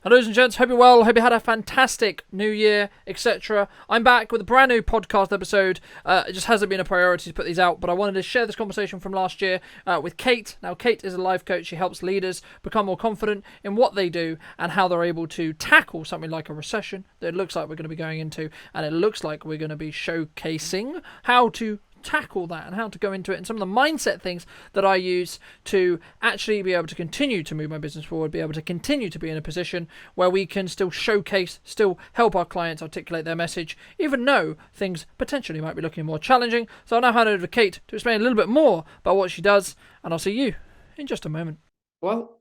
Hello, and gents. Hope you're well. Hope you had a fantastic new year, etc. I'm back with a brand new podcast episode. It just hasn't been a priority to put these out, but I wanted to share this conversation from last year with Kate. Now, Kate is a life coach. She helps leaders become more confident in what they do and how they're able to tackle something like a recession that it looks like we're going to be going into, and it looks like we're going to be showcasing how to tackle that and how to go into it, and some of the mindset things that I use to actually be able to continue to move my business forward, be able to continue to be in a position where we can still showcase, still help our clients articulate their message, even though things potentially might be looking more challenging. So I'll now hand over to Kate to explain a little bit more about what she does, and I'll see you in just a moment. Well,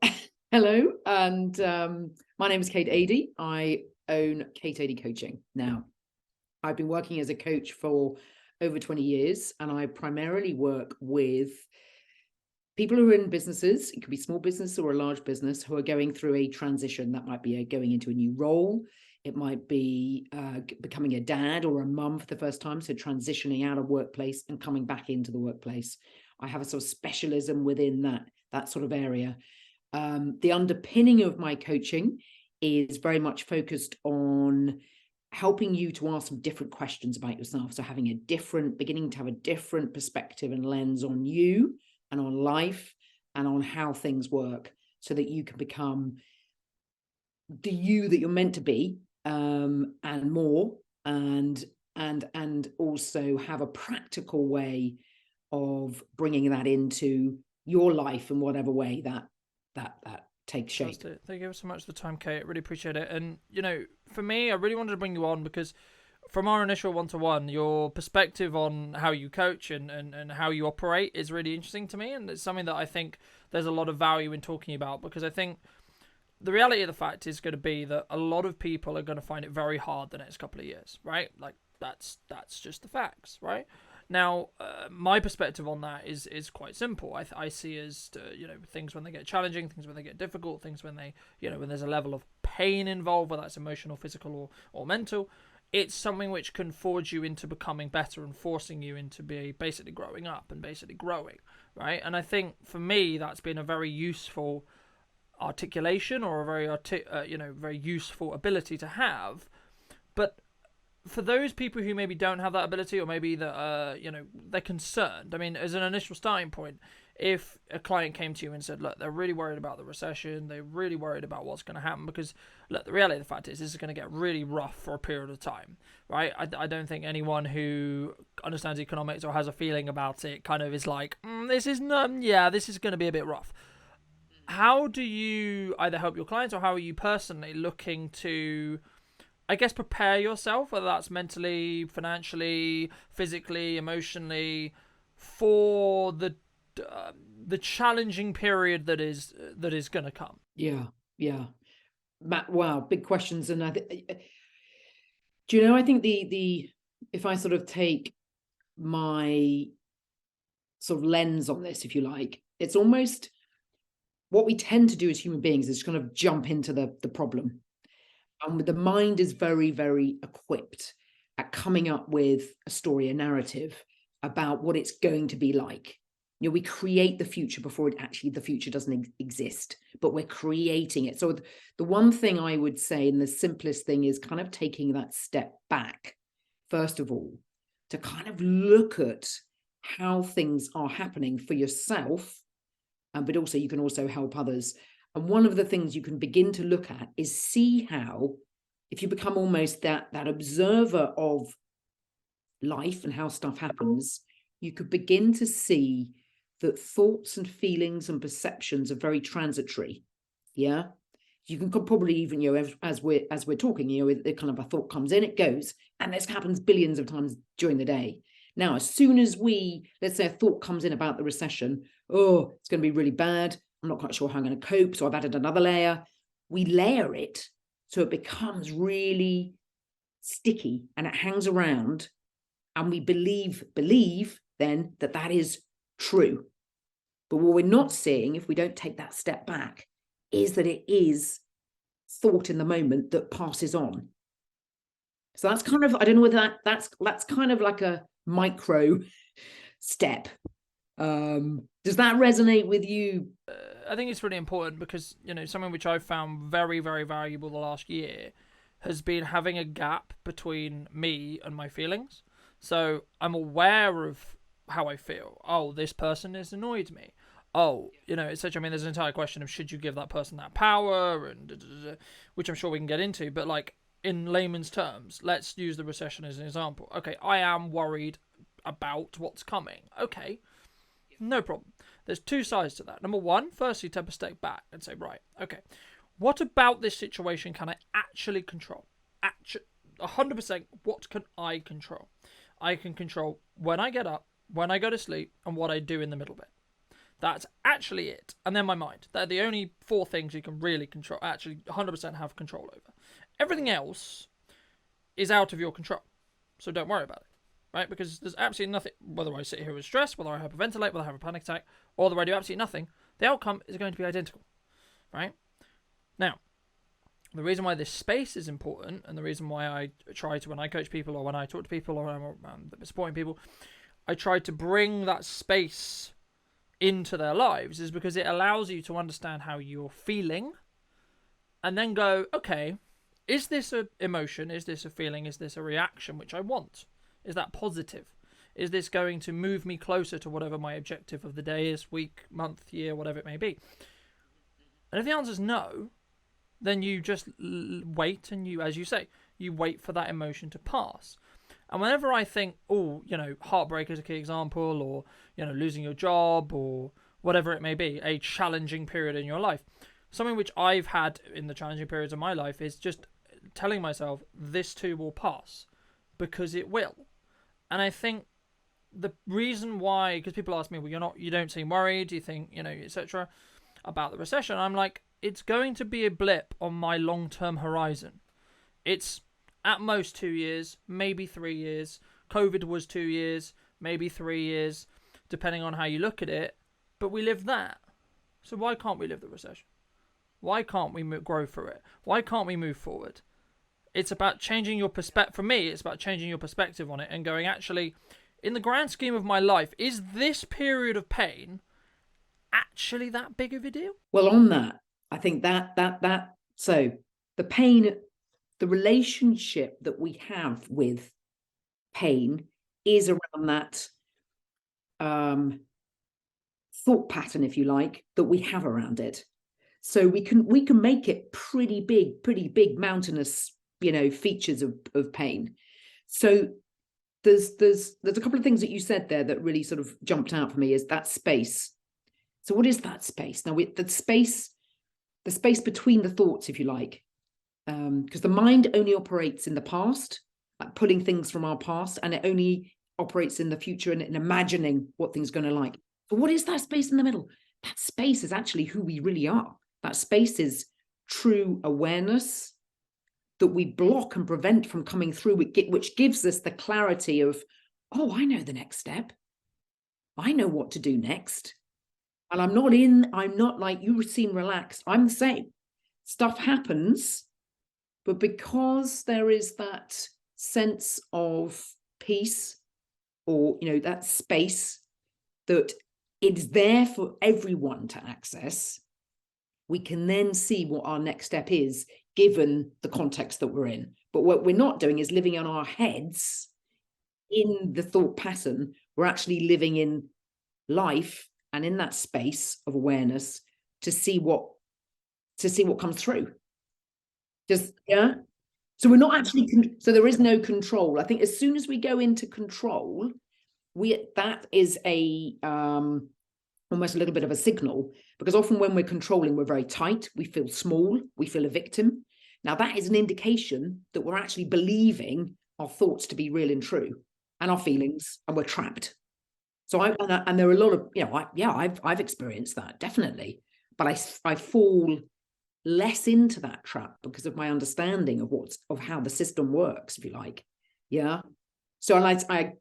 hello, and my name is Kate Adey. I own Kate Adey Coaching. Now, I've been working as a coach for over 20 years, and I primarily work with people who are in businesses. It could be small business or a large business who are going through a transition. That might be going into a new role. It might be becoming a dad or a mum for the first time, so transitioning out of workplace and coming back into the workplace. I have a sort of specialism within that sort of area. The underpinning of my coaching is very much focused on helping you to ask some different questions about yourself. So beginning to have a different perspective and lens on you and on life and on how things work, so that you can become the you that you're meant to be, and more, and also have a practical way of bringing that into your life in whatever way that takes shape. Thank you so much for the time, Kate. Really appreciate it. And, for me, I really wanted to bring you on because from our initial one-to-one, your perspective on how you coach and how you operate is really interesting to me. And it's something that I think there's a lot of value in talking about, because I think the reality of the fact is going to be that a lot of people are going to find it very hard the next couple of years, right? Like that's just the facts, right? Now, my perspective on that is quite simple. I see as things when they get challenging, things when they get difficult, things when they when there's a level of pain involved, whether that's emotional, physical, or mental. It's something which can forge you into becoming better and forcing you into basically growing up and basically growing, right? And I think for me that's been a very useful articulation, or a very useful ability to have. But for those people who maybe don't have that ability, or maybe that they're concerned. I mean, as an initial starting point, if a client came to you and said, look, they're really worried about the recession, they're really worried about what's going to happen, because look, the reality of the fact is this is going to get really rough for a period of time, right? I don't think anyone who understands economics or has a feeling about it kind of is like, this is going to be a bit rough. How do you either help your clients, or how are you personally looking to, I guess, prepare yourself, whether that's mentally, financially, physically, emotionally, for the challenging period that is going to come? Yeah, Matt. Wow, big questions. And I think the if I sort of take my sort of lens on this, if you like, it's almost what we tend to do as human beings is kind of jump into the problem. And the mind is very, very equipped at coming up with a story, a narrative about what it's going to be like. We create the future before the future doesn't exist, but we're creating it. So the one thing I would say, and the simplest thing, is kind of taking that step back, first of all, to kind of look at how things are happening for yourself, but also you can also help others. And one of the things you can begin to look at is see how, if you become almost that observer of life and how stuff happens, you could begin to see that thoughts and feelings and perceptions are very transitory. Yeah. You can probably even, as we're talking, it kind of a thought comes in, it goes, and this happens billions of times during the day. Now, as soon as let's say a thought comes in about the recession, oh, it's going to be really bad, I'm not quite sure how I'm going to cope, so I've added another layer. We layer it so it becomes really sticky and it hangs around, and we believe then that is true. But what we're not seeing, if we don't take that step back, is that it is thought in the moment that passes on. So that's kind of, I don't know whether that's kind of like a micro step Does that resonate with you? I think it's really important because, something which I've found very, very valuable the last year has been having a gap between me and my feelings. So I'm aware of how I feel. Oh, this person has annoyed me. Oh, etc. I mean, there's an entire question of should you give that person that power, and which I'm sure we can get into. But like in layman's terms, let's use the recession as an example. Okay, I am worried about what's coming. Okay, no problem. There's two sides to that. Number one, firstly, take a step back and say, right, okay, what about this situation can I actually control? 100%, what can I control? I can control when I get up, when I go to sleep, and what I do in the middle bit. That's actually it. And then my mind. They're the only four things you can really control, actually 100% have control over. Everything else is out of your control. So don't worry about it. Right? Because there's absolutely nothing, whether I sit here with stress, whether I hyperventilate, whether I have a panic attack, or whether I do absolutely nothing, the outcome is going to be identical. Right? Now, the reason why this space is important, and the reason why I try to, when I coach people, or when I talk to people, or I'm supporting people, I try to bring that space into their lives, is because it allows you to understand how you're feeling, and then go, okay, is this an emotion? Is this a feeling? Is this a reaction which I want? Is that positive? Is this going to move me closer to whatever my objective of the day is, week, month, year, whatever it may be? And if the answer is no, then you just wait, and you, as you say, you wait for that emotion to pass. And whenever I think, heartbreak is a key example, or, losing your job, or whatever it may be, a challenging period in your life, something which I've had in the challenging periods of my life is just telling myself, this too will pass, because it will. And I think the reason why, because people ask me, well, you don't seem worried, do you think, etc., about the recession? I'm like, it's going to be a blip on my long-term horizon. It's at most 2 years, maybe 3 years. COVID was 2 years, maybe 3 years, depending on how you look at it. But we lived that. So why can't we live the recession? Why can't we grow through it? Why can't we move forward? It's about changing your perspective. For me, it's about changing your perspective on it and going, actually, in the grand scheme of my life, is this period of pain actually that big of a deal? Well, on that, I think so the pain, the relationship that we have with pain is around that thought pattern, if you like, that we have around it. So we can make it pretty big mountainous, features of pain. So there's a couple of things that you said there that really sort of jumped out for me, is that space. So what is that space? Now, the space between the thoughts, if you like, because the mind only operates in the past, like pulling things from our past, and it only operates in the future and imagining what things are going to like. But what is that space in the middle? That space is actually who we really are. That space is true awareness that we block and prevent from coming through, which gives us the clarity of, oh, I know the next step. I know what to do next. And I'm not like, you seem relaxed. I'm the same. Stuff happens, but because there is that sense of peace, or, that space that it's there for everyone to access, we can then see what our next step is, given the context that we're in. But what we're not doing is living in our heads in the thought pattern. We're actually living in life and in that space of awareness to see what comes through. So we're not actually, so there is no control. I think as soon as we go into control, that is almost a little bit of a signal, because often when we're controlling, we're very tight, we feel small, we feel a victim. Now that is an indication that we're actually believing our thoughts to be real and true, and our feelings, and we're trapped. So and there are a lot of, I've experienced that, definitely, but I fall less into that trap because of my understanding of how the system works, if you like. Yeah. So I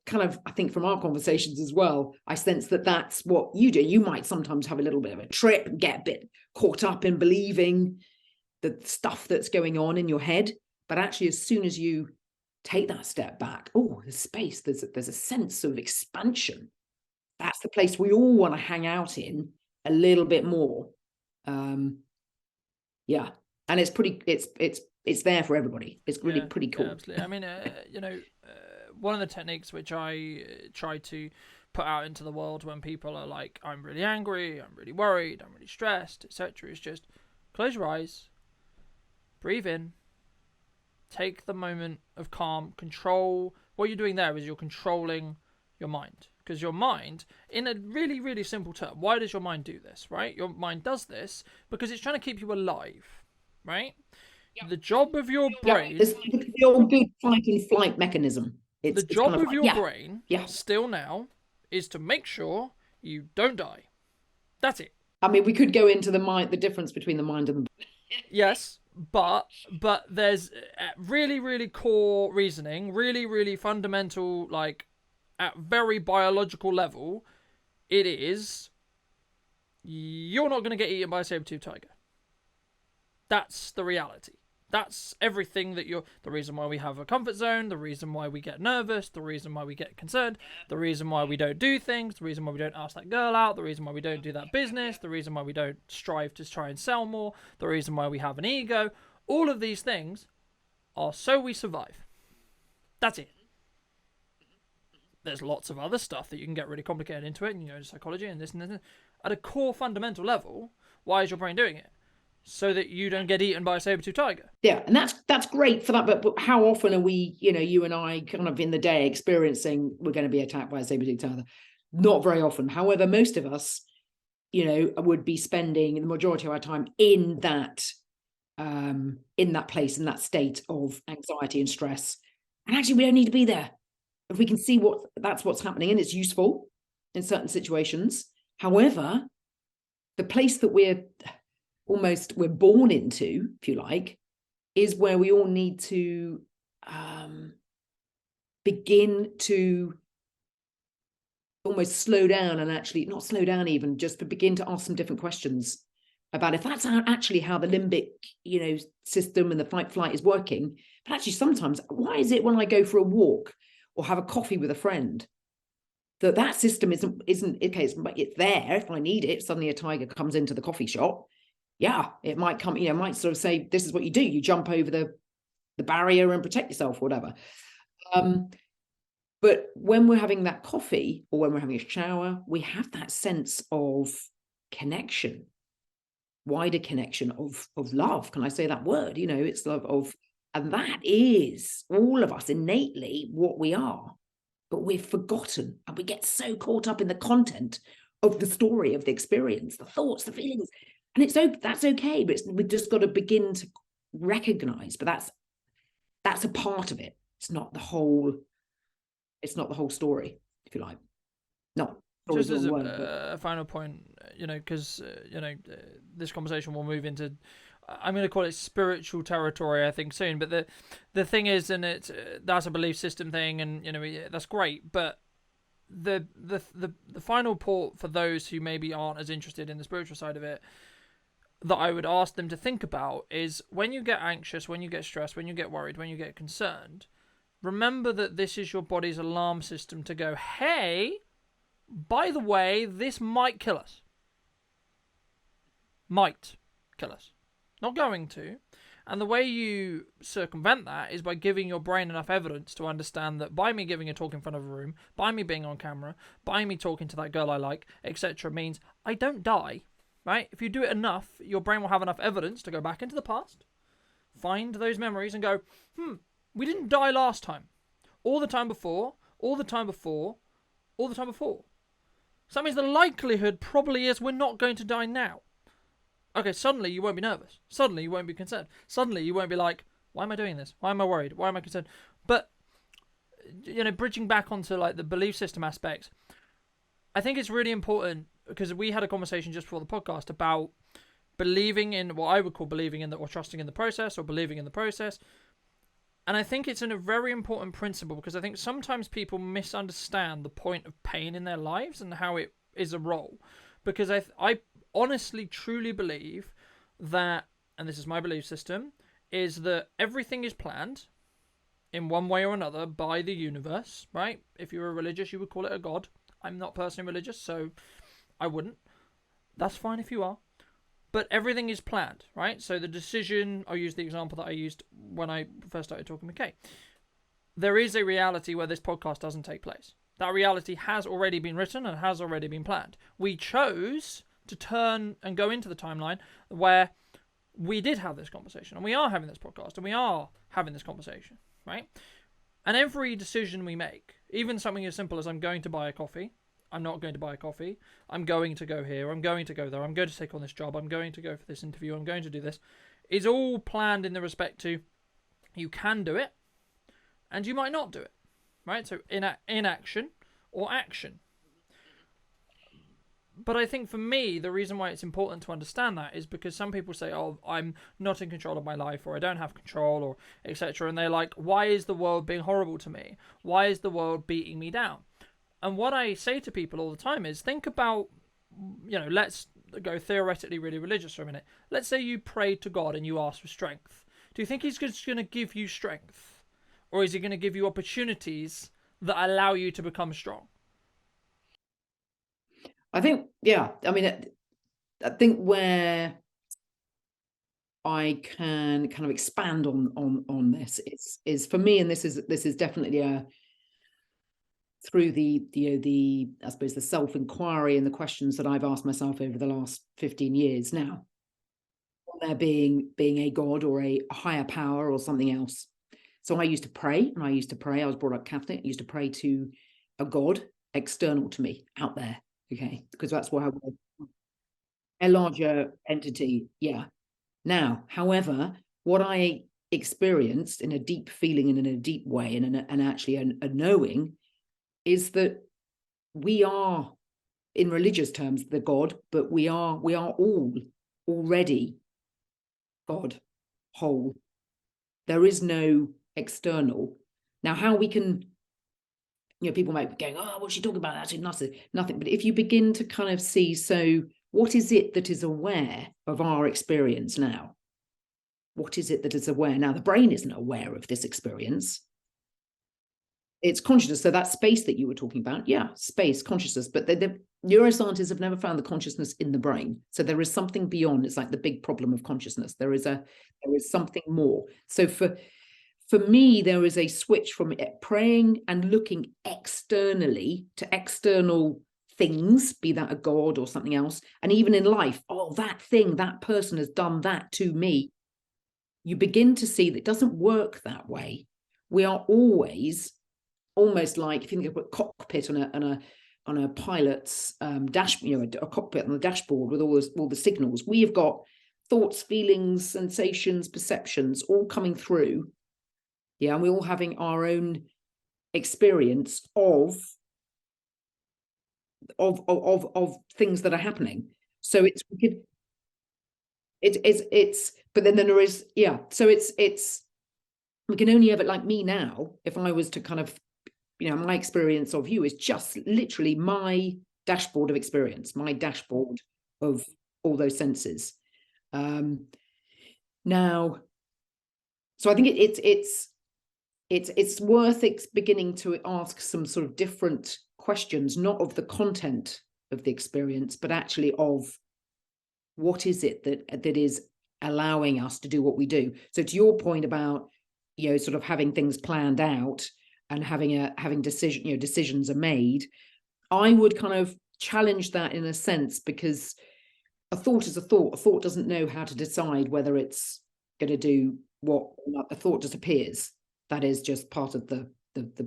think from our conversations as well, I sense that that's what you do. You might sometimes have a little bit of a trip, get a bit caught up in believing the stuff that's going on in your head. But actually, as soon as you take that step back, there's space, there's a sense of expansion. that's the place we all want to hang out in a little bit more. Yeah, and it's pretty. It's there for everybody. It's really pretty cool. Yeah, absolutely. I mean, one of the techniques which I try to put out into the world when people are like, I'm really angry, I'm really worried, I'm really stressed, etc., is just close your eyes, breathe in, take the moment of calm, control. What you're doing there is you're controlling your mind. Because your mind, in a really, really simple term, why does your mind do this, right? Your mind does this because it's trying to keep you alive, right? Yep. The job of your brain... It's the old good fight and flight mechanism. The job of your brain, still now, is to make sure you don't die. That's it. I mean, we could go into the difference between the mind and the... Yes, but there's really, really core reasoning, really, really fundamental, like, at very biological level, it is, you're not going to get eaten by a saber-toothed tiger. That's the reality. That's everything that the reason why we have a comfort zone, the reason why we get nervous, the reason why we get concerned, the reason why we don't do things, the reason why we don't ask that girl out, the reason why we don't do that business, the reason why we don't strive to try and sell more, the reason why we have an ego. All of these things are so we survive. That's it. There's lots of other stuff that you can get really complicated into it, and you know, psychology and this and this. At a core fundamental level, why is your brain doing it? So that you don't get eaten by a saber-toothed tiger. Yeah, and that's great for that. But how often are we, you know, you and I kind of in the day experiencing we're going to be attacked by a saber-toothed tiger? Not very often. However, most of us, you know, would be spending the majority of our time in that place, in that state of anxiety and stress. And actually, we don't need to be there. If we can see that's what's happening, and it's useful in certain situations. However, the place that we're born into, if you like, is where we all need to begin to almost slow down, and actually not slow down even, just to begin to ask some different questions about if that's actually how the limbic, you know, system and the fight flight is working. But actually sometimes, why is it when I go for a walk or have a coffee with a friend that system isn't okay, it's there if I need it. Suddenly a tiger comes into the coffee shop. Yeah, it might come, you know, might sort of say, this is what you do. You jump over the barrier and protect yourself or whatever. But when we're having that coffee or when we're having a shower, we have that sense of connection, wider connection of love. Can I say that word? You know, it's love of, and that is all of us innately what we are, but we've forgotten, and we get so caught up in the content of the story, of the experience, the thoughts, the feelings. And that's okay, but we've just got to begin to recognize. But that's a part of it. It's not the whole story, if you like. No. Just as a final point, you know, because this conversation will move into, I'm going to call it spiritual territory, I think, soon. But the thing is, and that's a belief system thing, and you know that's great. But the final port for those who maybe aren't as interested in the spiritual side of it, that I would ask them to think about is, when you get anxious, when you get stressed, when you get worried, when you get concerned, remember that this is your body's alarm system to go, hey, by the way, this might kill us. Might kill us. Not going to. And the way you circumvent that is by giving your brain enough evidence to understand that by me giving a talk in front of a room, by me being on camera, by me talking to that girl I like, etc., means I don't die. Right? If you do it enough, your brain will have enough evidence to go back into the past, find those memories and go, we didn't die last time. All the time before, all the time before, all the time before. So that means the likelihood probably is we're not going to die now. Okay, suddenly you won't be nervous. Suddenly you won't be concerned. Suddenly you won't be like, why am I doing this? Why am I worried? Why am I concerned? But, you know, bridging back onto like the belief system aspects, I think it's really important, because we had a conversation just before the podcast about believing in what I would call believing in or trusting in the process, or believing in the process. And I think it's a very important principle, because I think sometimes people misunderstand the point of pain in their lives and how it is a role. Because I honestly, truly believe that, and this is my belief system, is that everything is planned in one way or another by the universe, right? If you were religious, you would call it a god. I'm not personally religious, so I wouldn't. That's fine if you are. But everything is planned, right? So the decision, I'll use the example that I used when I first started talking with Kate. There is a reality where this podcast doesn't take place. That reality has already been written and has already been planned. We chose to turn and go into the timeline where we did have this conversation, and we are having this podcast, and we are having this conversation, right? And every decision we make, even something as simple as I'm going to buy a coffee, I'm not going to buy a coffee, I'm going to go here, I'm going to go there, I'm going to take on this job, I'm going to go for this interview, I'm going to do this, is all planned in the respect to you can do it, and you might not do it, right? So inaction or action. But I think for me, the reason why it's important to understand that is because some people say, oh, I'm not in control of my life, or I don't have control, or etc. And they're like, why is the world being horrible to me? Why is the world beating me down? And what I say to people all the time is, think about, let's go theoretically really religious for a minute. Let's say you prayed to God and you asked for strength. Do you think he's just going to give you strength? Or is he going to give you opportunities that allow you to become strong? I think, yeah. I mean, I think where I can kind of expand on this is for me, and this is definitely through the I suppose the self-inquiry and the questions that I've asked myself over the last 15 years now. There being a God or a higher power or something else. So I used to pray, I was brought up Catholic. I used to pray to a God external to me, out there. Okay, because that's why a larger entity. Yeah. Now, however, what I experienced in a deep feeling and in a deep way, and actually a knowing, is that we are, in religious terms, the God, but we are all already God, whole. There is no external. Now, how we can, people might be going, oh, what's she talking about? Actually, nothing. But if you begin to kind of see, so what is it that is aware of our experience now? What is it that is aware? Now, the brain isn't aware of this experience. It's consciousness. So that space that you were talking about, yeah, space, consciousness. But the neuroscientists have never found the consciousness in the brain. So there is something beyond. It's like the big problem of consciousness. There is something more. So for me, there is a switch from praying and looking externally to external things, be that a God or something else. And even in life, oh, that thing, that person has done that to me. You begin to see that it doesn't work that way. We are always almost like, if you think of a cockpit on a pilot's dash, a cockpit on the dashboard with all the signals. We have got thoughts, feelings, sensations, perceptions all coming through. Yeah, and we're all having our own experience of things that are happening. So it's but then there is, yeah. So it's we can only ever, like me now, if I was to kind of, my experience of you is just literally my dashboard of experience, my dashboard of all those senses. Now, so I think it's worth beginning to ask some sort of different questions, not of the content of the experience, but actually of what is it that is allowing us to do what we do. So to your point about, sort of having things planned out and having decisions are made, I would kind of challenge that in a sense, because a thought is a thought. A thought doesn't know how to decide whether it's going to do what. A thought just appears. That is just part of the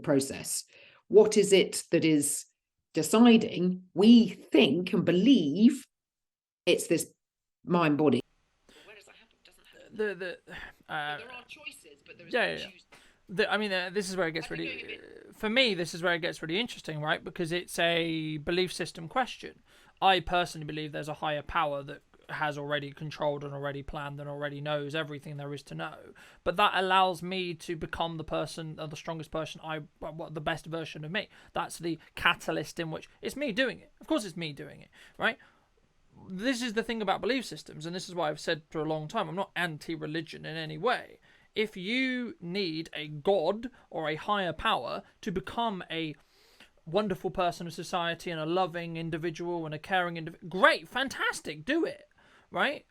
process. What is it that is deciding? We think and believe it's this mind body. Where does that happen? It doesn't happen. There are choices, but there is no choosing. This is where it gets really, for me, this is where it gets really interesting, right? Because it's a belief system question. I personally believe there's a higher power that has already controlled and already planned and already knows everything there is to know. But that allows me to become the person, the strongest person, the best version of me. That's the catalyst in which it's me doing it. Of course it's me doing it, right? This is the thing about belief systems, and this is why I've said for a long time, I'm not anti-religion in any way. If you need a god or a higher power to become a wonderful person of society and a loving individual and a caring individual. Great, fantastic, do it, right?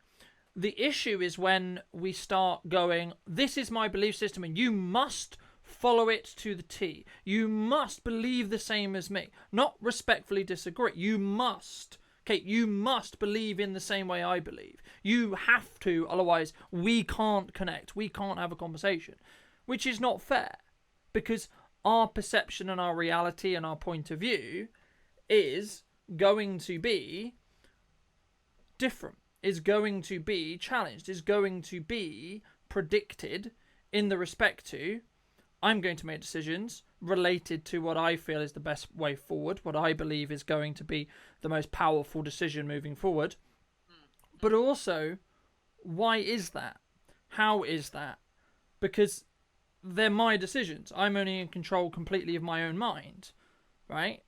The issue is when we start going, this is my belief system and you must follow it to the T. You must believe the same as me. Not respectfully disagree. You must. Kate, you must believe in the same way I believe. You have to, otherwise we can't connect. We can't have a conversation. Which is not fair. Because our perception and our reality and our point of view is going to be different. Is going to be challenged, is going to be predicted in the respect to, I'm going to make decisions related to what I feel is the best way forward, what I believe is going to be the most powerful decision moving forward. But also, why is that? How is that? Because they're my decisions. I'm only in control completely of my own mind, right?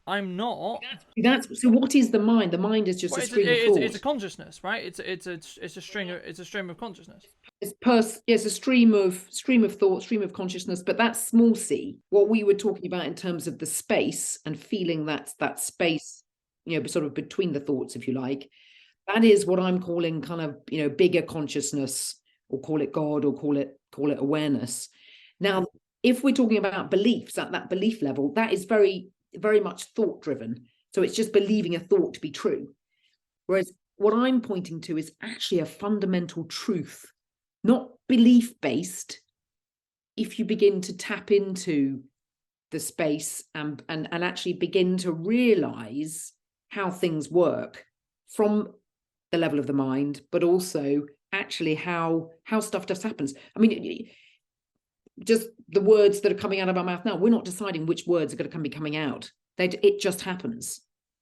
I'm not. That's so. What is the mind? The mind is just a stream of thought. It's a consciousness, right? It's a stream of consciousness. It's a stream of thought, stream of consciousness. But that's small c. What we were talking about in terms of the space and feeling that space, sort of between the thoughts, if you like. That is what I'm calling kind of bigger consciousness, or call it God, or call it awareness. Now, if we're talking about beliefs at that belief level, that is very, very much thought driven. So it's just believing a thought to be true. Whereas what I'm pointing to is actually a fundamental truth, not belief based. If you begin to tap into the space and actually begin to realize how things work from the level of the mind, but also actually how stuff just happens. I mean, just the words that are coming out of our mouth now, we're not deciding which words are going to be coming out. It just happens.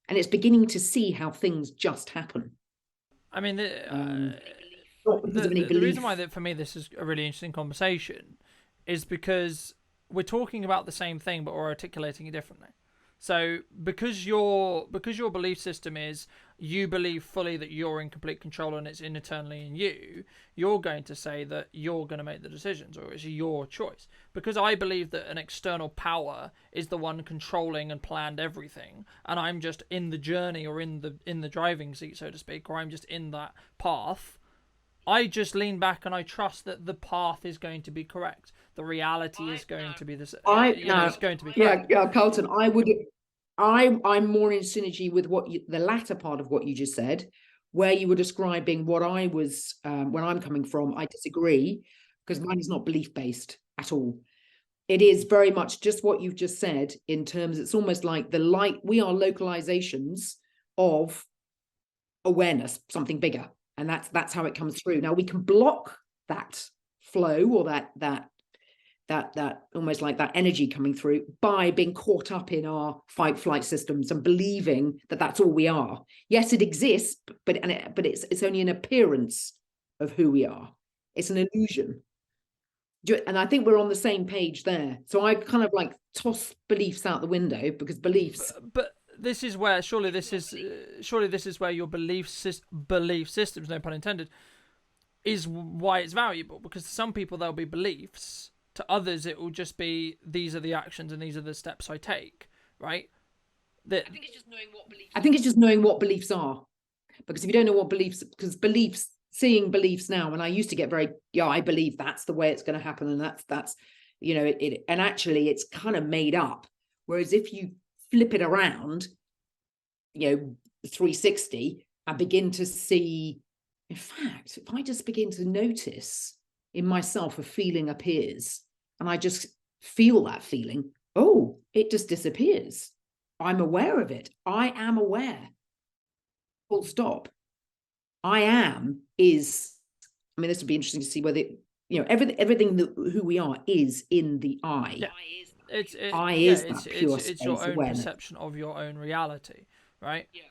And it's beginning to see how things just happen. I mean, the reason why for me this is a really interesting conversation is because we're talking about the same thing, but we're articulating it differently. So because your belief system is you believe fully that you're in complete control and it's internally in you, you're going to say that you're going to make the decisions, or it's your choice. Because I believe that an external power is the one controlling and planned everything, and I'm just in the journey, or in the driving seat, so to speak, or I'm just in that path. I just lean back and I trust that the path is going to be correct. The reality is going to be this. It's going to be correct. Yeah, Carlton. I'm more in synergy with the latter part of what you just said, where you were describing what I was when I'm coming from. I disagree, because mine is not belief based at all. It is very much just what you've just said. In terms, it's almost like we are localizations of awareness, something bigger. And that's how it comes through. Now we can block that flow, or that almost like that energy coming through, by being caught up in our fight flight systems and believing that that's all we are. Yes, it exists, but it's only an appearance of who we are. It's an illusion. And I think we're on the same page there. So I kind of like toss beliefs out the window, because beliefs. But this is where surely this is where your belief systems, no pun intended, is why it's valuable. Because to some people there'll be beliefs, to others it will just be these are the actions and these are the steps I take, right? I think it's just knowing what beliefs are. Because if you don't know what beliefs, seeing beliefs now, and I used to get very, I believe that's the way it's going to happen, and that's and actually it's kind of made up. Whereas if you flip it around, 360, and begin to see, in fact, if I just begin to notice in myself a feeling appears, and I just feel that feeling, it just disappears. I'm aware of it. I am aware. Full stop. This would be interesting to see whether, everything that who we are is in the I. Yeah. It's your own awareness. perception of your own reality, right? Yeah.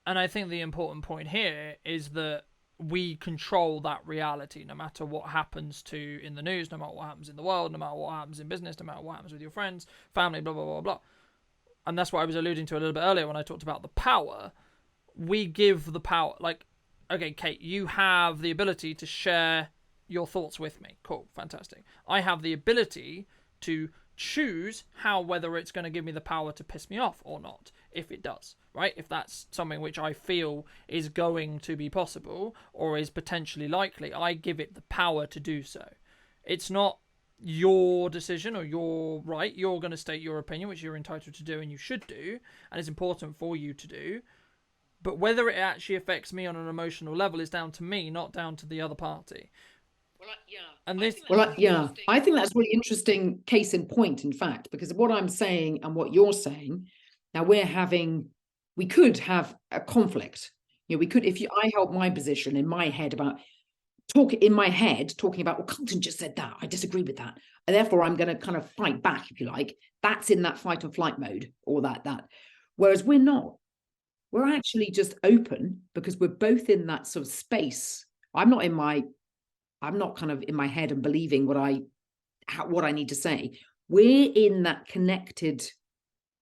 And I think the important point here is that we control that reality, no matter what happens in the news, no matter what happens in the world, no matter what happens in business, no matter what happens with your friends, family, blah, blah, blah, blah. And that's what I was alluding to a little bit earlier when I talked about the power. We give the power, like, okay, Kate, you have the ability to share your thoughts with me. Cool, fantastic. I have the ability to choose whether it's going to give me the power to piss me off or not, if it does, right? If that's something which I feel is going to be possible or is potentially likely, I give it the power to do so. It's not your decision or your right. You're going to state your opinion, which you're entitled to do and you should do, and it's important for you to do. But whether it actually affects me on an emotional level is down to me, not down to the other party. And this, I think that's really interesting case in point, in fact, because what I'm saying and what you're saying, now we could have a conflict. We could, I help my position in my head about talking about, well, Carlton just said that, I disagree with that, and therefore I'm going to kind of fight back, if you like. That's in that fight or flight mode, or that. Whereas we're not. We're actually just open because we're both in that sort of space. I'm not kind of in my head and believing what I need to say. We're in that connected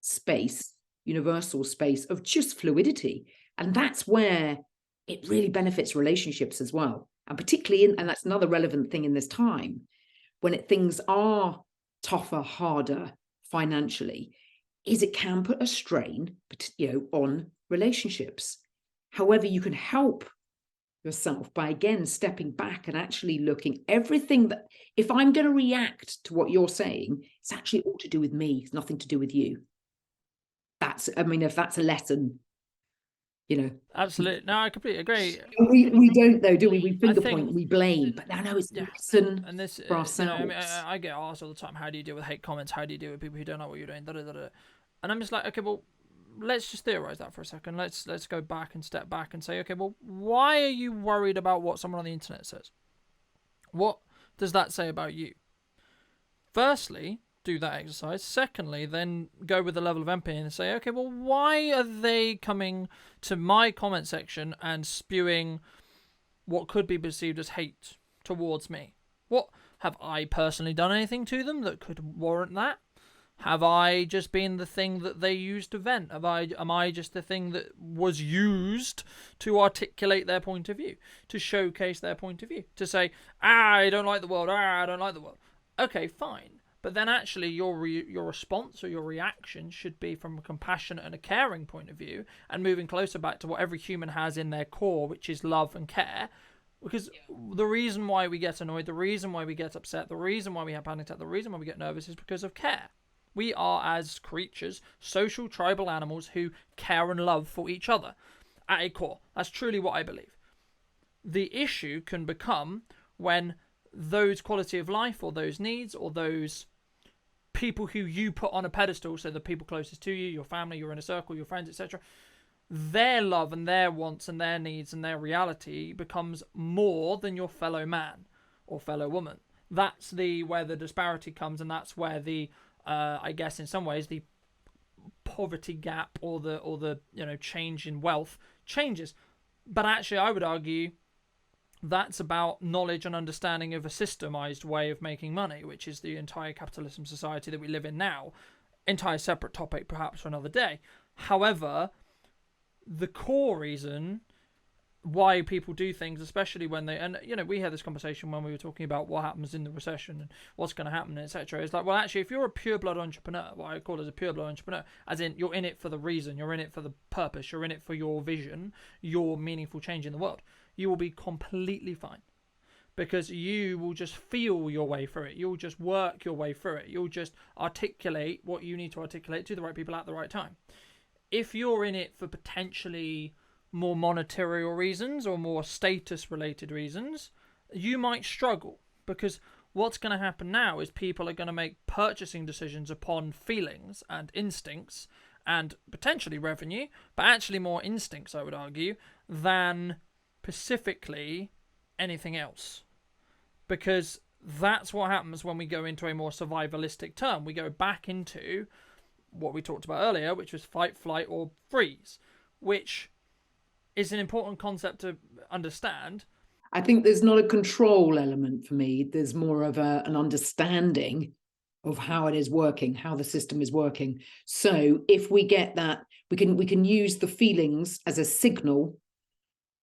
space, universal space of just fluidity. And that's where it really benefits relationships as well. And particularly, and that's another relevant thing in this time, when things are tougher, harder financially, is it can put a strain, on relationships. However, you can help yourself by, again, stepping back and actually looking everything that, if I'm going to react to what you're saying, it's actually all to do with me. It's nothing to do with you. If that's a lesson, Absolutely. No, I completely agree. We don't, though, do we? We finger point, we blame, but no, it's a lesson and this, for ourselves. I get asked all the time, how do you deal with hate comments? How do you deal with people who don't know what you're doing? And I'm just like, okay, well, let's just theorize that for a second. Let's go back and step back and say, okay, well, why are you worried about what someone on the internet says? What does that say about you? Firstly, do that exercise. Secondly, then go with the level of empathy and say, okay, well, why are they coming to my comment section and spewing what could be perceived as hate towards me? What have I personally done anything to them that could warrant that? Have I just been the thing that they used to vent? Am I just the thing that was used to articulate their point of view, to showcase their point of view, to say, I don't like the world, I don't like the world. Okay, fine. But then actually your response or your reaction should be from a compassionate and a caring point of view, and moving closer back to what every human has in their core, which is love and care. Because the reason why we get annoyed, the reason why we get upset, the reason why we have panic attack, the reason why we get nervous is because of care. We are, as creatures, social tribal animals who care and love for each other at a core. That's truly what I believe. The issue can become when those quality of life or those needs or those people who you put on a pedestal, so the people closest to you, your family, your inner circle, your friends, etc., their love and their wants and their needs and their reality becomes more than your fellow man or fellow woman. That's where the disparity comes, and that's where the I guess in some ways the poverty gap or the change in wealth changes. But actually, I would argue that's about knowledge and understanding of a systemized way of making money, which is the entire capitalism society that we live in now. Entire separate topic, perhaps for another day. However, the core reason why people do things, especially when we had this conversation when we were talking about what happens in the recession and what's going to happen, etc. It's like, well, actually, if you're a pure blood entrepreneur, what I call as a pure blood entrepreneur, as in you're in it for the reason, you're in it for the purpose, you're in it for your vision, your meaningful change in the world, you will be completely fine, because you will just feel your way through it. You'll just work your way through it. You'll just articulate what you need to articulate to the right people at the right time. If you're in it for potentially more monetary reasons or more status related reasons, you might struggle, because what's going to happen now is people are going to make purchasing decisions upon feelings and instincts and potentially revenue, but actually more instincts, I would argue, than specifically anything else. Because that's what happens when we go into a more survivalistic term. We go back into what we talked about earlier, which was fight, flight, or freeze, which is an important concept to understand. I think there's not a control element for me. There's more of an understanding of how it is working, how the system is working. So if we get that, we can use the feelings as a signal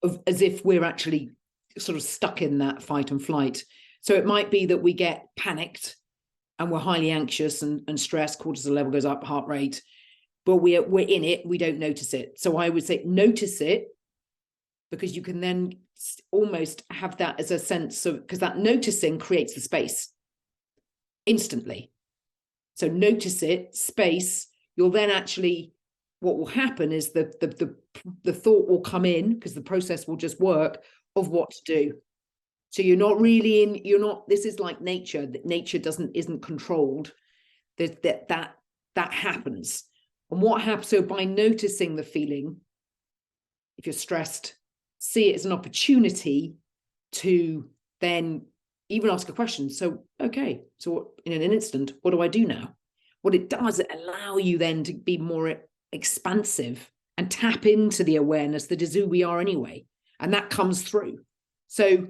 of, as if we're actually sort of stuck in that fight and flight. So it might be that we get panicked and we're highly anxious and stressed, cortisol level goes up, heart rate, but we're in it, we don't notice it. So I would say notice it, because you can then almost have that as a sense of, because that noticing creates the space instantly. So notice it, space, you'll then actually, what will happen is the thought will come in, because the process will just work, of what to do. So you're not really this is like nature, that nature isn't controlled. That happens. And what happens, so by noticing the feeling, if you're stressed, see it as an opportunity to then even ask a question. So, okay, so in an instant, what do I do now? What it does, it allow you then to be more expansive and tap into the awareness that is who we are anyway. And that comes through. So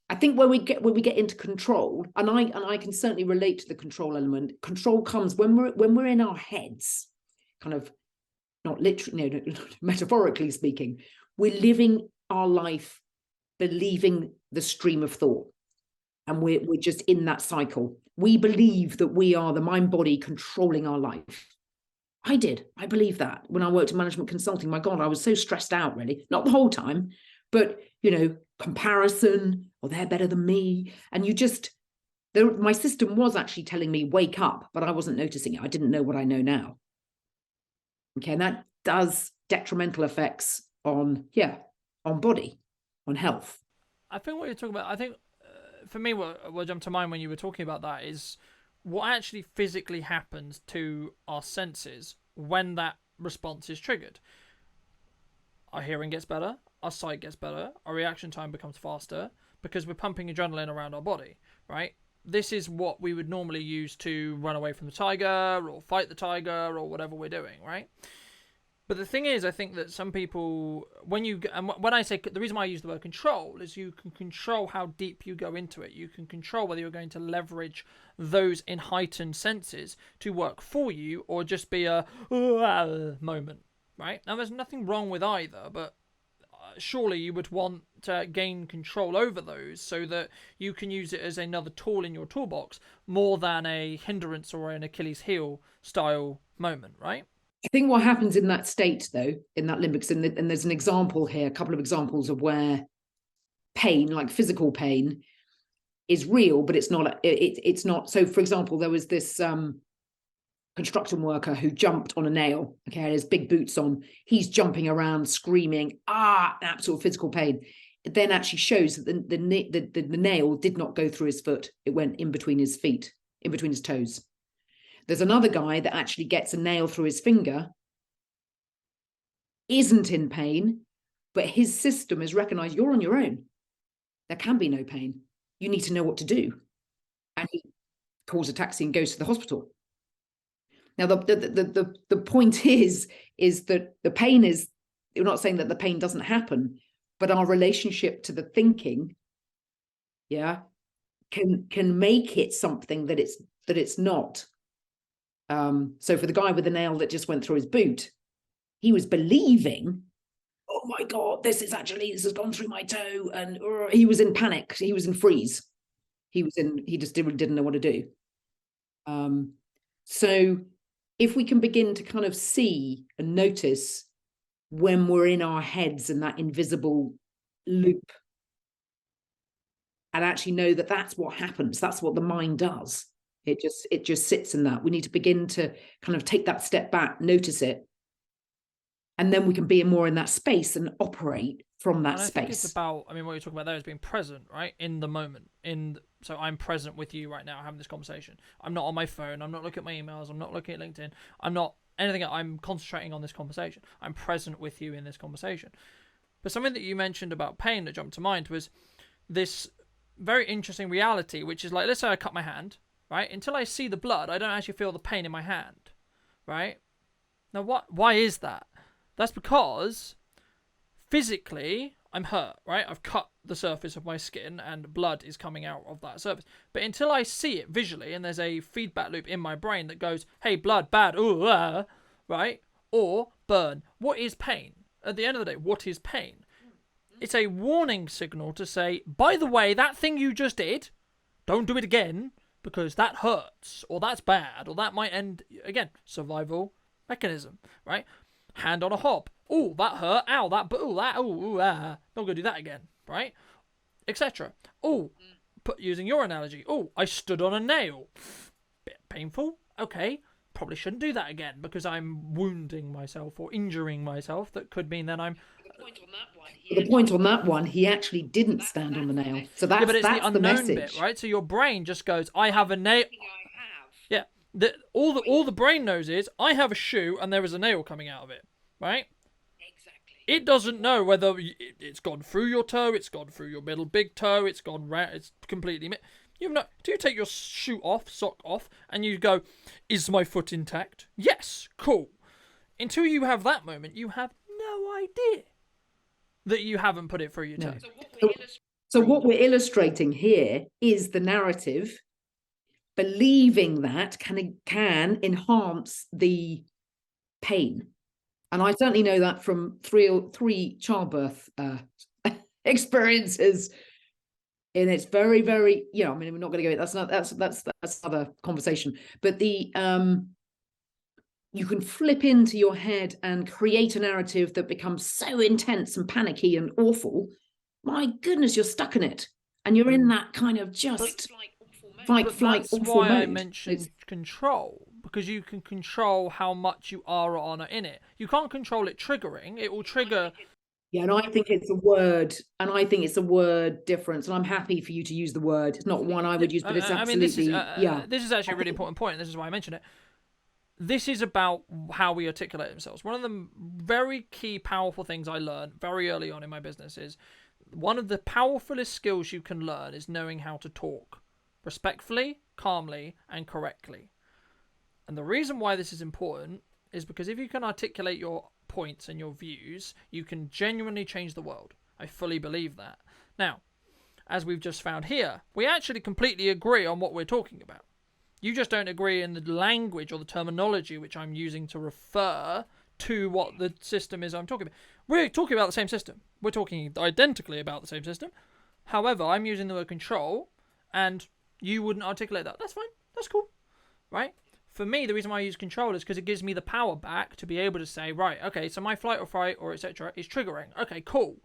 I think when we get into control, and I can certainly relate to the control element. Control comes when we're in our heads, kind of, not literally, no, metaphorically speaking. We're living our life believing the stream of thought, and we're just in that cycle. We believe that we are the mind body controlling our life. I believe that when I worked in management consulting. My God, I was so stressed out, really, not the whole time, but comparison, or they're better than me, and my system was actually telling me wake up, but I wasn't noticing it. I didn't know what I know now. Okay, and that does detrimental effects on body, on health. I think what you're talking about, I think for me, what jumped to mind when you were talking about that is what actually physically happens to our senses when that response is triggered. Our hearing gets better, our sight gets better, our reaction time becomes faster, because we're pumping adrenaline around our body, right? This is what we would normally use to run away from the tiger or fight the tiger or whatever we're doing, right? But the thing is, I think that some people, when I say, the reason why I use the word control is you can control how deep you go into it. You can control whether you're going to leverage those in heightened senses to work for you, or just be a moment, right? Now, there's nothing wrong with either, but surely you would want to gain control over those so that you can use it as another tool in your toolbox more than a hindrance or an Achilles heel style moment, right? I think what happens in that state, though, in that limbic, and there's an example here, a couple of examples of where pain, like physical pain, is real, but it's not. It's not. So, for example, there was this construction worker who jumped on a nail. Okay, had his big boots on. He's jumping around, screaming, absolute physical pain. It then actually shows that the nail did not go through his foot. It went in between his feet, in between his toes. There's another guy that actually gets a nail through his finger, isn't in pain, but his system has recognized you're on your own. There can be no pain. You need to know what to do. And he calls a taxi and goes to the hospital. Now, the point is that the pain is, you're not saying that the pain doesn't happen, but our relationship to the thinking, can make it something that it's not. So for the guy with the nail that just went through his boot, he was believing, oh my God, this has gone through my toe. And he was in panic. He was in freeze. He just didn't know what to do. So if we can begin to kind of see and notice when we're in our heads in that invisible loop, and actually know that that's what happens, that's what the mind does. It just sits in that. We need to begin to kind of take that step back, notice it, and then we can be more in that space and operate from that space. I think it's about, what you're talking about there is being present, right? In the moment. So I'm present with you right now having this conversation. I'm not on my phone. I'm not looking at my emails. I'm not looking at LinkedIn. I'm not anything. I'm concentrating on this conversation. I'm present with you in this conversation. But something that you mentioned about pain that jumped to mind was this very interesting reality, which is like, let's say I cut my hand, right? Until I see the blood, I don't actually feel the pain in my hand, right? Now, why is that? That's because physically I'm hurt, right? I've cut the surface of my skin and blood is coming out of that surface. But until I see it visually and there's a feedback loop in my brain that goes, hey, blood, bad, ooh, right? Or burn. What is pain? At the end of the day, what is pain? It's a warning signal to say, by the way, that thing you just did, don't do it again, because that hurts, or that's bad, or that might end, again, survival mechanism, right? Hand on a hob. Oh, that hurt. Ow, that, not gonna do that again, right? Etc. Oh, using your analogy. Oh, I stood on a nail. Bit painful. Okay, probably shouldn't do that again because I'm wounding myself or injuring myself. That could mean that I'm. The point on that one, he actually didn't stand on the nail. So that's, yeah, but it's that's the unknown message. bit, right? So your brain just goes, I have a nail. Yeah. All the brain knows is, I have a shoe and there is a nail coming out of it, right? It doesn't know whether it's gone through your toe, it's gone through your middle big toe, it's gone round, it's completely. You know, do you take your shoe off, sock off, and you go, is my foot intact? Yes, cool. Until you have that moment, you have no idea that you haven't put it through your toe. So what we're illustrating here is the narrative. Believing that can enhance the pain. And I certainly know that from three childbirth experiences. And it's very, very, I mean, we're not going to go, that's another conversation. But you can flip into your head and create a narrative that becomes so intense and panicky and awful. My goodness, you're stuck in it. And you're in that kind of just fight, flight, that's awful why mode. I mentioned control, because you can control how much you are or not in it. You can't control it triggering. It will trigger. Yeah, and I think it's a word difference, and I'm happy for you to use the word. It's not one I would use, but it's absolutely, This is actually a really important point, and this is why I mentioned it. This is about how we articulate themselves. One of the very key, powerful things I learned very early on in my business is one of the powerfulest skills you can learn is knowing how to talk respectfully, calmly, and correctly. And the reason why this is important is because if you can articulate your points and your views, you can genuinely change the world. I fully believe that. Now, as we've just found here, we actually completely agree on what we're talking about. You just don't agree in the language or the terminology which I'm using to refer to what the system is I'm talking about. We're talking about the same system. We're talking identically about the same system. However, I'm using the word control, and you wouldn't articulate that. That's fine. That's cool. Right? For me, the reason why I use control is because it gives me the power back to be able to say, right, okay, so my flight or fight or etc. is triggering. Okay, cool.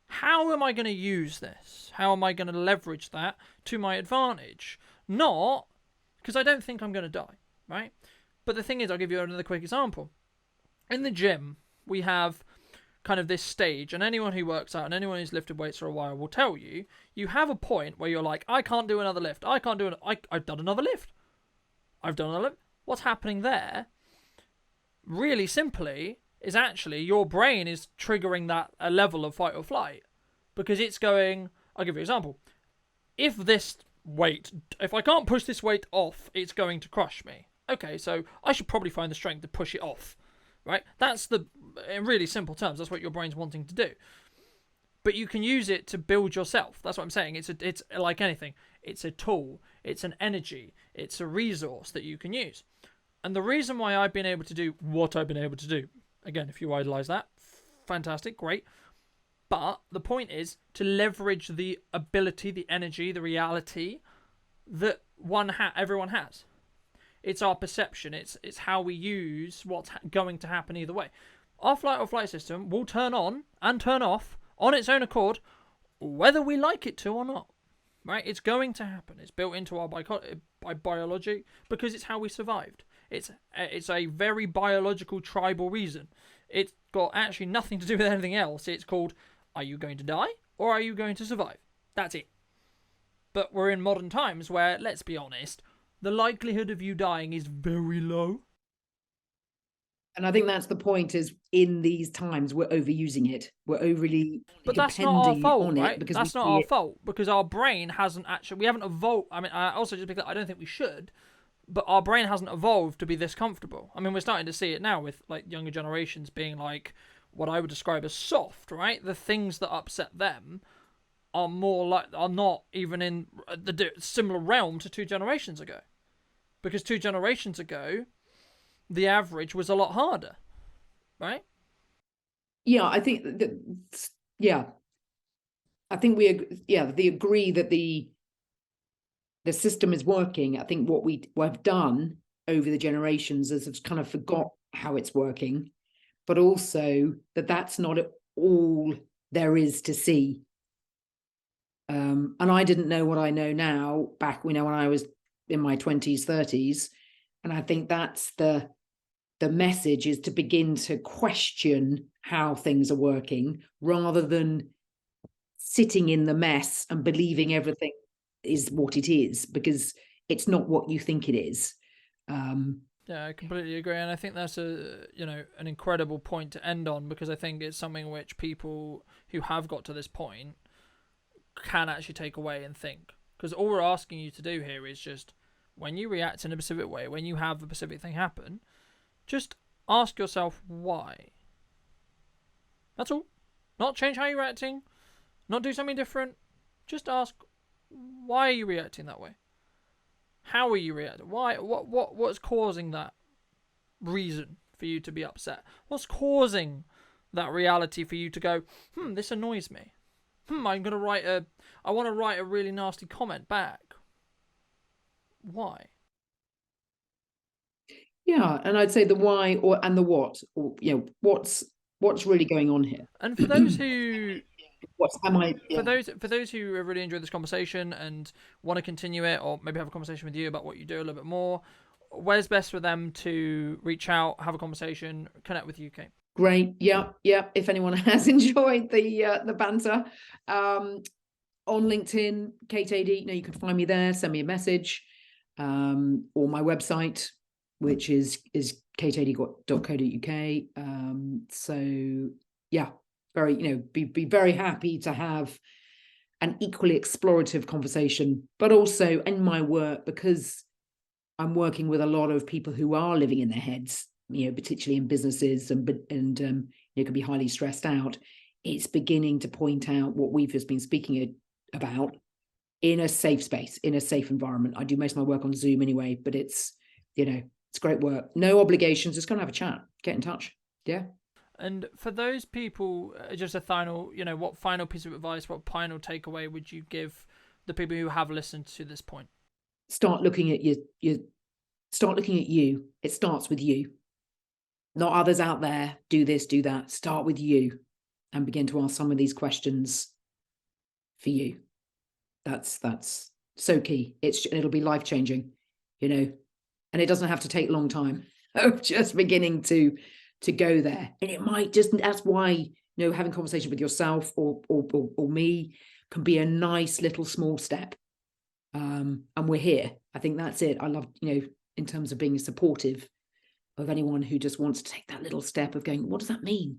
How am I going to use this? How am I going to leverage that to my advantage? Not because I don't think I'm going to die, right? But the thing is, I'll give you another quick example. In the gym, we have kind of this stage, and anyone who works out and anyone who's lifted weights for a while will tell you, you have a point where you're like, I can't do another lift. I've done another lift. I've done another lift. What's happening there, really simply, is actually your brain is triggering that a level of fight or flight. Because it's going, I'll give you an example. If I can't push this weight off, it's going to crush me. Okay, so I should probably find the strength to push it off. Right? That's in really simple terms, that's what your brain's wanting to do. But you can use it to build yourself. That's what I'm saying. It's like anything. It's a tool. It's an energy. It's a resource that you can use. And the reason why I've been able to do what I've been able to do, again, if you idolize that, fantastic, great. But the point is to leverage the ability, the energy, the reality that everyone has. It's our perception. It's how we use what's going to happen either way. Our flight or flight system will turn on and turn off on its own accord, whether we like it to or not. Right? It's going to happen. It's built into our biology because it's how we survived. It's a very biological tribal reason. It's got actually nothing to do with anything else. It's called, are you going to die or are you going to survive? That's it. But we're in modern times where, let's be honest, the likelihood of you dying is very low. And I think that's the point, is in these times we're overusing it. We're overly But that's not our fault, right? Because that's not our fault, because our brain we haven't evolved. I mean, also just because I don't think we should, but our brain hasn't evolved to be this comfortable. I mean, we're starting to see it now with like younger generations being like what I would describe as soft, right? The things that upset them are not even in the similar realm to 2 generations ago. Because 2 generations ago, the average was a lot harder, right? Yeah, I think I think they agree that the system is working. I think what we've done over the generations is have kind of forgot how it's working, but also that's not all there is to see. And I didn't know what I know now back, when I was in my 20s, 30s. And I think that's the message, is to begin to question how things are working rather than sitting in the mess and believing everything is what it is, because it's not what you think it is. Yeah, I completely agree, and I think that's an incredible point to end on, because I think it's something which people who have got to this point can actually take away and think. Because all we're asking you to do here is just, when you react in a specific way, when you have a specific thing happen, just ask yourself why. That's all. Not change how you're reacting, not do something different. Just ask, why are you reacting that way? How are you reacting? Why? What's causing that reason for you to be upset? What's causing that reality for you to go, this annoys me. I want to write a really nasty comment back. Why? Yeah, and I'd say the why and the what, or what's really going on here. And for those who yeah. for those who have really enjoyed this conversation and want to continue it, or maybe have a conversation with you about what you do a little bit more, where's best for them to reach out, have a conversation, connect with you, Kate? Great. Yeah. If anyone has enjoyed the banter, on LinkedIn, Kate Adey, you can find me there. Send me a message, or my website, which is kateadey.co.uk. So yeah, be very happy to have an equally explorative conversation, but also in my work, because I'm working with a lot of people who are living in their heads, particularly in businesses and can be highly stressed out. It's beginning to point out what we've just been speaking about in a safe space, in a safe environment. I do most of my work on Zoom anyway, but it's great work. No obligations. Just gonna have a chat. Get in touch. Yeah. And for those people, just a final, what final piece of advice, what final takeaway would you give the people who have listened to this point? Start looking at start looking at you. It starts with you. Not others out there. Do this, do that. Start with you, and begin to ask some of these questions for you. That's so key. It'll be life-changing, and it doesn't have to take a long time of just beginning to go there. And it might that's why, having conversation with yourself or me can be a nice little small step. And we're here. I think that's it. I love, in terms of being supportive of anyone who just wants to take that little step of going, what does that mean?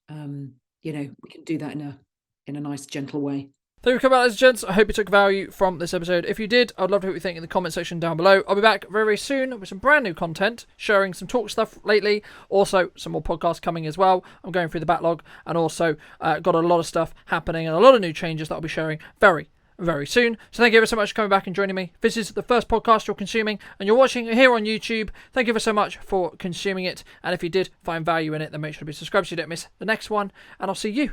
We can do that in a nice, gentle way. There we come, ladies and gents. I hope you took value from this episode. If you did, I'd love to hear what you think in the comment section down below. I'll be back very, very soon with some brand new content, sharing some talk stuff lately, also some more podcasts coming as well. I'm going through the backlog, and also got a lot of stuff happening and a lot of new changes that I'll be sharing very, very soon. So thank you ever so much for coming back and joining me. This is the first podcast you're consuming and you're watching here on YouTube. Thank you ever so much for consuming it. And if you did find value in it, then make sure to be subscribed so you don't miss the next one. And I'll see you